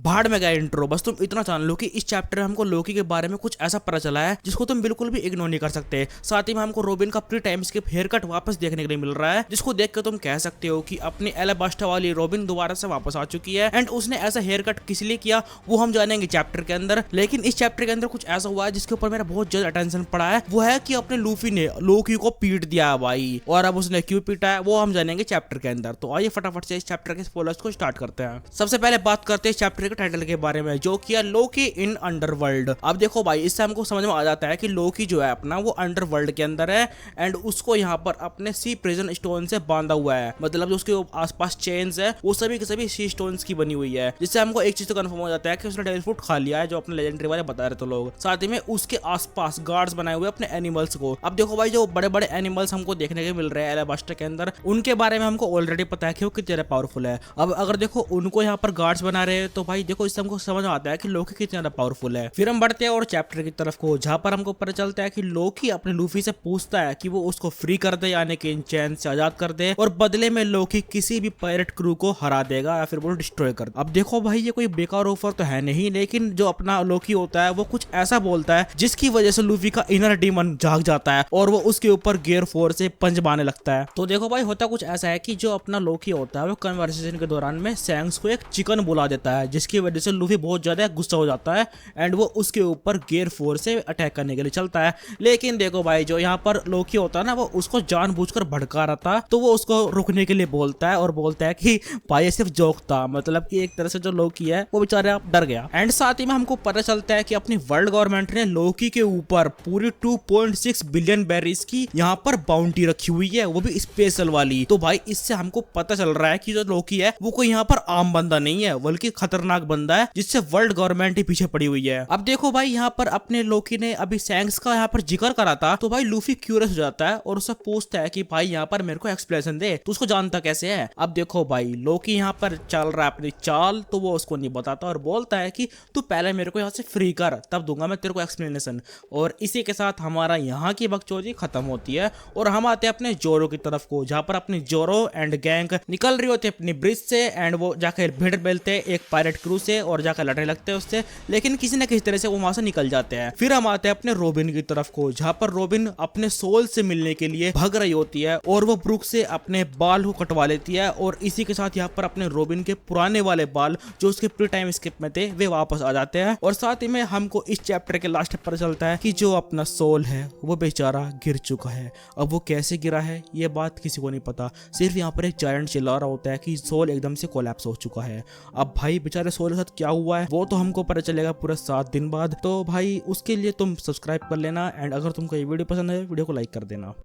भाड़ में गया इंट्रो। बस तुम इतना जान लो कि इस चैप्टर में हमको लोकी के बारे में कुछ ऐसा पता चला है जिसको तुम बिल्कुल भी इग्नोर नहीं कर सकते। साथ ही में हमको रोबिन का pre time skip haircut वापस देखने के लिए मिल रहा है, जिसको देख कर तुम कह सकते हो कि अपनी एलाबास्टा वाली रोबिन दोबारा से वापस आ चुकी है। एंड उसने ऐसा हेयर कट किस लिए किया वो हम जानेंगे चैप्टर के अंदर। लेकिन इस चैप्टर के अंदर कुछ ऐसा हुआ है जिसके ऊपर मेरा बहुत ज्यादा अटेंशन पड़ा है, वो है कि अपने लूफी ने लोकी को पीट दिया है भाई, और अब उसने क्यों पीटा है वो हम जानेंगे चैप्टर के अंदर। तो आइए फटाफट से इस चैप्टर के स्पॉयलर्स को स्टार्ट करते हैं। सबसे पहले बात करते हैं इस चैप्टर के टाइटल के बारे में, जो किया लोकी इन अंडरवर्ल्ड। अब देखो भाई, इससे हमको समझ में आ जाता है कि लोकी जो है अपना वो अंडरवर्ल्ड के अंदर है एंड उसको यहाँ पर अपने सी प्रिजन स्टोन से बांधा हुआ है। मतलब जो उसके आसपास चेन्स है वो सभी के सभी सी स्टोन्स की बनी हुई है, जिससे हमको एक चीज तो कंफर्म हो जाता है कि उसने डेविल फ्रूट खा लिया है, जो अपने लेजेंडरी वाले बता रहे थे लोग। साथ ही में उसके आसपास गार्ड्स बनाए हुए अपने एनिमल्स को। अब देखो भाई, जो बड़े बड़े एनिमल्स हमको देखने के मिल रहे हैं एलाबास्टा के अंदर, उनके बारे में हमको ऑलरेडी पता है कि वो कितने पावरफुल है। अब अगर देखो उनको यहाँ पर गार्ड्स बना रहे हैं तो भाई देखो इससे हमको समझ आता है कि लोकी कितना ज्यादा पावरफुल है। फिर हम बढ़ते हैं और चैप्टर की तरफ को, जहां पर हमको पता चलता है कि लोकी अपने लूफी से पूछता है कि वो उसको फ्री कर दे, यानी कि इन चैन से आजाद कर दे, और बदले में लोकी किसी भी पायरेट क्रू को हरा देगा या फिर वो डिस्ट्रॉय कर दे। अब देखो भाई, ये कोई बेकार ऑफर तो है नहीं, लेकिन जो अपना लोकी होता है वो कुछ ऐसा बोलता है जिसकी वजह से लूफी का इनर डीमन जाग जाता है और वो उसके ऊपर गियर 4 से पंच मारने लगता है। तो देखो भाई, होता कुछ ऐसा है कि जो अपना लोकी होता है वो कन्वर्सेशन के दौरान में सैंक्स को एक चिकन बुला देता है, जिसकी वजह से लूफी बहुत ज्यादा गुस्सा हो जाता है एंड वो उसके ऊपर गियर 4 से अटैक करने के लिए चलता है। लेकिन देखो भाई, जो यहाँ पर लोकी होता है ना, वो उसको जानबूझकर भड़का रहा था, तो वो उसको रुकने के लिए बोलता है और बोलता है कि भाई ये सिर्फ जोक था। मतलब कि एक तरह से जो लोकी है वो बेचारा डर गया। एंड साथ ही में हमको पता चलता है कि अपनी वर्ल्ड गवर्नमेंट ने लोकी के ऊपर पूरी 2.6 बिलियन बैरीज की यहाँ पर बाउंटी रखी हुई है, वो भी स्पेशल वाली। तो भाई इससे हमको पता चल रहा है कि जो लोकी है वो कोई यहाँ पर आम बंदा नहीं है, बल्कि खतरनाक बंदा है जिससे वर्ल्ड गवर्नमेंट ही पीछे पड़ी हुई है। अब देखो भाई, यहाँ पर अपने लोकी ने अभी सैंक्स का यहाँ पर जिक्र करा था, तो भाई लूफी क्यूरियस हो जाता है और उससे पूछता है कि भाई यहाँ पर मेरे को एक्सप्लेनेशन दे, तू उसको जानता कैसे है। अब देखो भाई, लोकी यहाँ पर चल रहा है अपनी चाल, तो वो उसको नहीं बताता और बोलता है कि तू पहले मेरे को यहाँ से फ्री कर, तब दूंगा मैं तेरे को एक्सप्लेनेशन। और इसी के साथ हमारा यहाँ की बकचोदी खत्म होती है और हम आते हैं अपने जोरो की तरफ को, जहाँ पर अपनी जोरो एंड गैंग निकल रही होती है अपनी ब्रिज से एंड वो जाकर भिड़ मिलते हैं एक पायरेट क्रू से और जाकर लड़ने लगते हैं उससे, लेकिन किसी न किसी तरह से वो वहां से निकल जाते हैं। फिर हम आते हैं अपने रोबिन की तरफ को, जहां पर रोबिन अपने सोल से मिलने के लिए भाग रही होती है और वो ब्रूक से अपने बाल को कटवा लेती है, और इसी के साथ यहाँ पर अपने रोबिन के पुराने वाले बाल जो उसके प्री टाइम स्किप में थे वे वापस आ जाते हैं। और साथ ही में हमको इस चैप्टर के लास्ट पर चलता है कि जो अपना सोल है वो बेचारा गिर चुका है। अब वो कैसे गिरा है ये बात किसी को नहीं पता, सिर्फ यहाँ पर एक जायंट चिल्ला रहा होता है कि सोल एकदम से कोलैप्स हो चुका है। अब भाई बेचारे सोल के साथ क्या हुआ है वो तो हमको पता चलेगा पूरा 7 दिन बाद। तो भाई उसके लिए तुम सब्सक्राइब कर लेना एंड अगर तुमको ये वीडियो पसंद है वीडियो को लाइक कर देना।